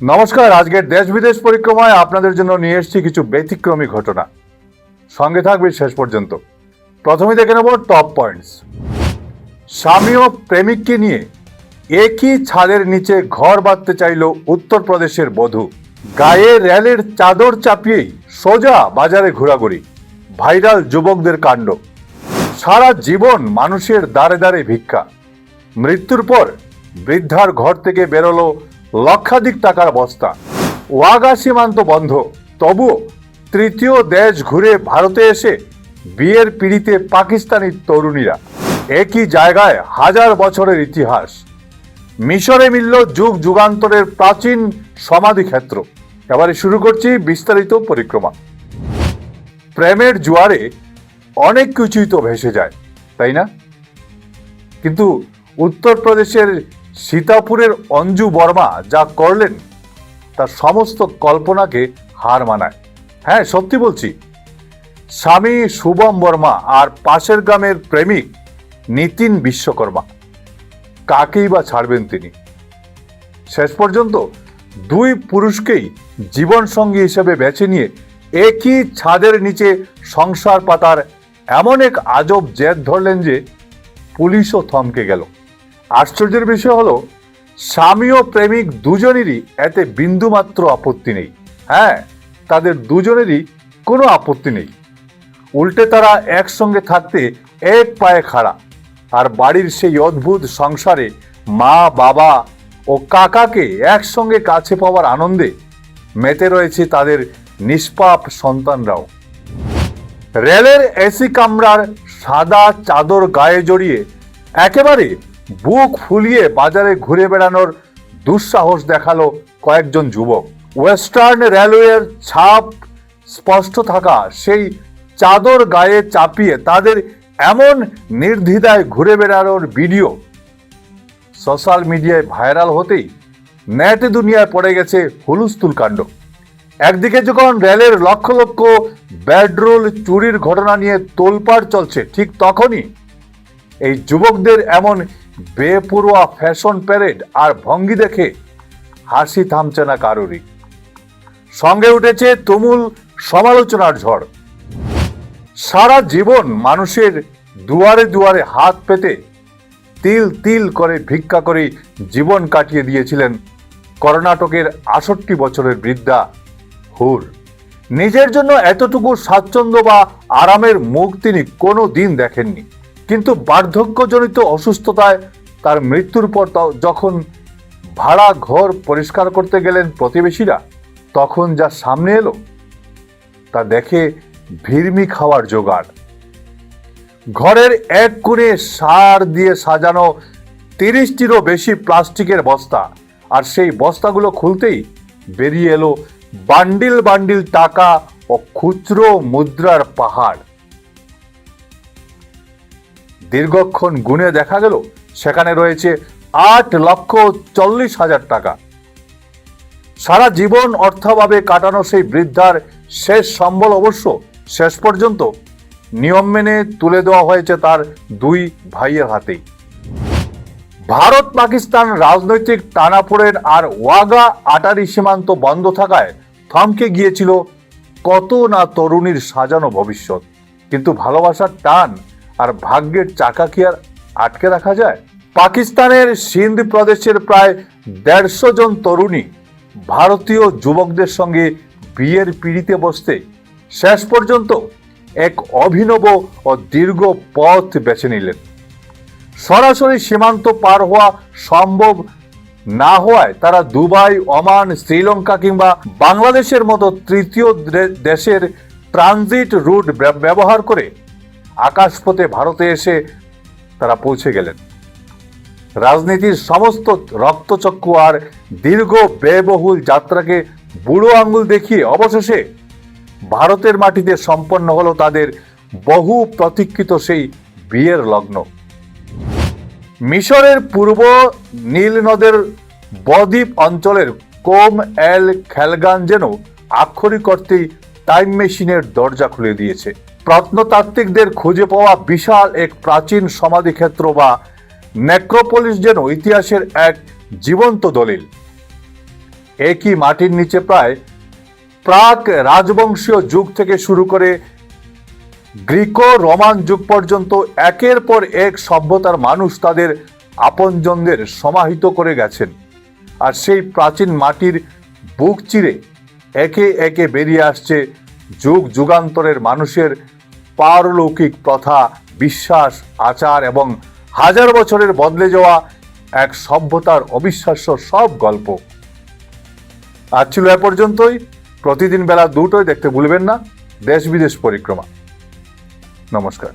নমস্কার। আজকের দেশ বিদেশ পরিক্রমায় আপনাদের জন্য নিয়ে এসেছি কিছু ব্যতিক্রমী ঘটনা। সঙ্গে থাকবে শেষ পর্যন্ত। প্রথমে দেখে নেব টপ পয়েন্টস। স্বামী ও প্রেমিককে নিয়ে একই ছাদের নিচে ঘর বাঁধতে চাইল উত্তরপ্রদেশের বধূ। গায়ে রেলের চাদর চাপিয়েই সোজা বাজারে ঘোরাঘুরি। ভাইরাল যুবকদের কাণ্ড। সারা জীবন মানুষের দ্বারে দ্বারে ভিক্ষা। মৃত্যুর পর বৃদ্ধার ঘর থেকে বেরোলো লক্ষাধিক টাকার বস্তা। ওয়াগা সীমান্ত বন্ধ, তবুও তৃতীয় দেশ ঘুরে ভারতে এসে বিয়ের পিড়িতে পাকিস্তানি তরুণীরা। একই জায়গায় হাজার বছরের ইতিহাস। মিশরে মিলল যুগ যুগান্তরের প্রাচীন সমাধিক্ষেত্র। এবারে শুরু করছি বিস্তারিত পরিক্রমা। প্রেমের জোয়ারে অনেক কিছুই তো ভেসে যায়, তাই না? কিন্তু উত্তরপ্রদেশের সীতাপুরের অঞ্জু বর্মা যা করলেন তার সমস্ত কল্পনাকে হার মানায়। হ্যাঁ, সত্যি বলছি। স্বামী শুভম বর্মা আর পাশের গ্রামের প্রেমিক নিতিন বিশ্বকর্মা, কাকেই বা ছাড়বেন তিনি। শেষ পর্যন্ত দুই পুরুষকেই জীবন সঙ্গী হিসেবে বেছে নিয়ে একই ছাদের নিচে সংসার পাতার এমন এক আজব জেদ ধরলেন যে পুলিশও থমকে গেল। আশ্চর্যের বিষয় হলো, স্বামী ও প্রেমিক দুজনেরই এতে বিন্দুমাত্র আপত্তি নেই। হ্যাঁ, তাদের দুজনেরই কোনো আপত্তি নেই। উল্টে তারা একসঙ্গে থাকতে এক পায়ে খাড়া। আর বাড়ির সেই অদ্ভুত সংসারে মা, বাবা ও কাকাকে একসঙ্গে কাছে পাওয়ার আনন্দে মেতে রয়েছে তাদের নিষ্পাপ সন্তানরাও। রেলের এসি কামরার সাদা চাদর গায়ে জড়িয়ে একেবারে বুক ফুলিয়ে বাজারে ঘুরে বেড়ানোর দুঃসাহস দেখালো কয়েকজন যুবক। ওয়েস্টার্ন রেলওয়ের ছাপ স্পষ্ট থাকা সেই চাদর গায়ে চাপিয়ে তাদের এমন নির্দ্বিধায় ঘুরে বেড়ানোর ভিডিও সোশ্যাল মিডিয়ায় ভাইরাল হতেই নেট দুনিয়ায় পড়ে গেছে হুলস্থুল কাণ্ড। একদিকে যখন রেলের লক্ষ লক্ষ বেডরোল চুরির ঘটনা নিয়ে তোলপাড় চলছে, ঠিক তখনই এই যুবকদের এমন বেপরোয়া ফ্যাশন প্যারেড আর ভঙ্গি দেখে হাসি থামছে না কারোরই। সঙ্গে উঠেছে তুমুল সমালোচনার ঝড়। সারা জীবন মানুষের দুয়ারে দুয়ারে হাত পেতে তিল তিল করে ভিক্ষা করে জীবন কাটিয়ে দিয়েছিলেন কর্ণাটকের ৬৮ বছরের বৃদ্ধা হুর। নিজের জন্য এতটুকু স্বাচ্ছন্দ্য বা আরামের মুখ তিনি কোনো দিন দেখেননি। কিন্তু বার্ধক্যজনিত অসুস্থতায় তার মৃত্যুর পর যখন ভাড়া ঘর পরিষ্কার করতে গেলেন প্রতিবেশীরা, তখন যা সামনে এলো তা দেখে ভিড়মি খাওয়ার জোগাড়। ঘরের এক কোণে সার দিয়ে সাজানো ৩০টিরও বেশি প্লাস্টিকের বস্তা, আর সেই বস্তাগুলো খুলতেই বেরিয়ে এলো বান্ডিল বান্ডিল টাকা ও খুচরো মুদ্রার পাহাড়। দীর্ঘক্ষণ গুণে দেখা গেল সেখানে রয়েছে ৮,৪০,০০০ টাকা। সারা জীবন অর্থাভাবে কাটানো সেই বৃদ্ধার শেষ সম্বল অবশ্য শেষ পর্যন্ত নিয়ম মেনে তুলে দেওয়া হয়েছে তার দুই ভাইয়ের হাতেই। ভারত পাকিস্তান রাজনৈতিক টানাপোড়েন আর ওয়াগা আটারি সীমান্ত বন্ধ থাকায় থমকে গিয়েছিল কত না তরুণীর সাজানো ভবিষ্যৎ। কিন্তু ভালোবাসার টান আর ভাগ্যের চাকা কি আর আটকে রাখা যায়? পাকিস্তানের সিন্ধ প্রদেশের প্রায় ১৫০ জন তরুণী ভারতীয় যুবকদের সঙ্গে বিয়ের পিড়িতে বসতে শেষ পর্যন্ত এক অভিনব ও দীর্ঘ পথ বেছে নিলেন। সরাসরি সীমান্ত পার হওয়া সম্ভব না হওয়ায় তারা দুবাই, ওমান, শ্রীলঙ্কা কিংবা বাংলাদেশের মতো তৃতীয় দেশের ট্রানজিট রুট ব্যবহার করে আকাশপথে ভারতে এসে তারা পৌঁছে গেলেন। রাজনীতির সমস্ত রক্তচক্ষু আর দীর্ঘ ব্যয়বহুল যাত্রাকে বুড়ো আঙ্গুল দেখিয়ে অবশেষে ভারতের মাটিতে সম্পন্ন হলো তাদের বহু প্রতীক্ষিত সেই বিয়ের লগ্ন। মিশরের পূর্ব নীল নদের বদ্বীপ অঞ্চলের কোম এল খেলগান যেন আক্ষরিক অর্থেই টাইম মেশিনের দরজা খুলে দিয়েছে। প্রত্নতাত্ত্বিকদের খুঁজে পাওয়া বিশাল এক প্রাচীন সমাধিক্ষেত্র বা নেক্রোপলিস যেন ইতিহাসের এক জীবন্ত দলিল। একই মাটির নিচে প্রায় প্রাক রাজবংশীয় যুগ থেকে শুরু করে গ্রিকো রোমান যুগ পর্যন্ত একের পর এক সভ্যতার মানুষ তাদের আপনজনদের সমাহিত করে গেছেন। আর সেই প্রাচীন মাটির বুক চিরে একে একে বেরিয়ে আসছে যুগ যুগান্তরের মানুষের পারলৌকিক প্রথা, বিশ্বাস, আচার এবং হাজার বছরের বদলে যাওয়া এক সভ্যতার অবিশ্বাস্য সব গল্প। আজ ছিল এ পর্যন্তই। প্রতিদিন বেলা 2টায় দেখতে ভুলবেন না দেশ বিদেশ পরিক্রমা। নমস্কার।